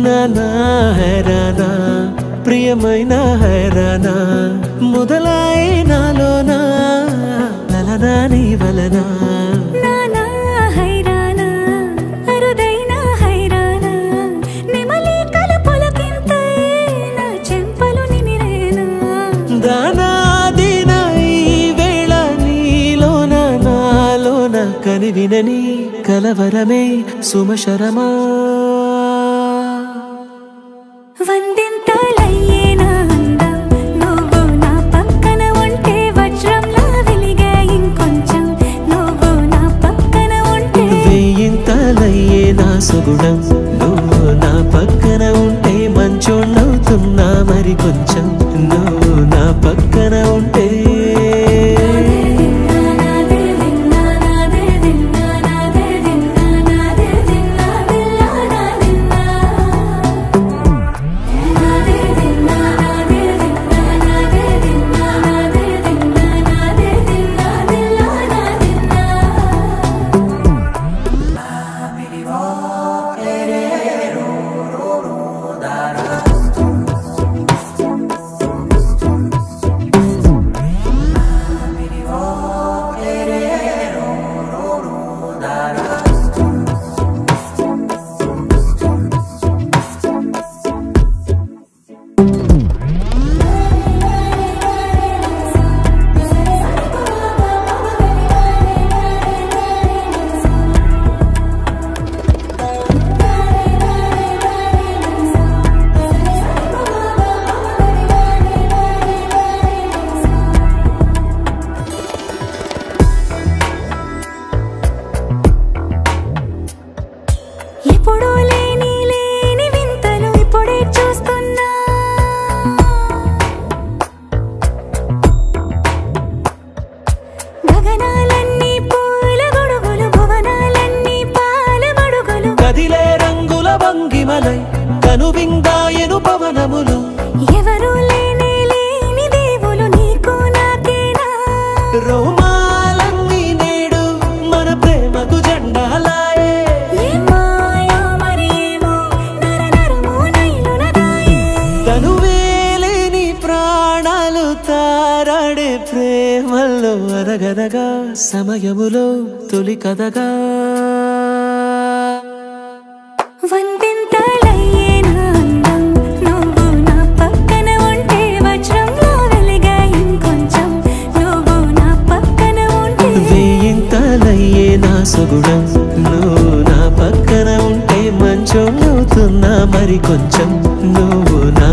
నానా హైరానా ప్రియమైన హైరానా మొదలై నాలోనా లలనా నీ వలనా నానా హైరానా అరుదైన హైరానా నిమలి కలపులకింతై నా చెంపలు నిమిరేనా దానాదిన ఈ వేళ నీలోన నాలోన కనివినని కలవరమే సుమశరమా వందింతలయ్యేనా అందం నువ్వు నా పక్కన ఉంటే వజ్రంలా వెలిగే ఇంకొంచెం నువ్వు నా పక్కన ఉంటే వెయ్యింతలయ్యే నా సుగుణం నువ్వు నా పక్కన ఉంటే మంచోణ్ణవుతున్నా మరి కొంచెం నువ్వు నా పక్కన ఉంటే ఎప్పుడూ లేని వింతలు ఇప్పుడే చూస్తున్నా గగనాలన్నీ పూల గొడుగులు భువనాలన్నీ పాల మడుగులు కదిలే రంగుల భంగిమలై కనువిందాయను పవనములు ఎవరూ లేని దేవులు నీకు నాకేనా రోమాలన్నీ నేడు మన ప్రేమకు జెండాలాయే తనువేలేని ప్రాణాలు తారాడే ప్రేమల్లో అనగనగా సమయములో తొలి కథగా వందింతలయ్యేనా అందం నువ్వు నా పక్కన ఉంటే వజ్రంలా వెలిగే ఇంకొంచెం నువ్వు నా పక్కన ఉంటే వెయ్యింతలయ్యే నా సుగుణం నువ్వు నా పక్కన ఉంటే మంచోణ్ణవుతున్నా మరి కొంచెం నువ్వు నా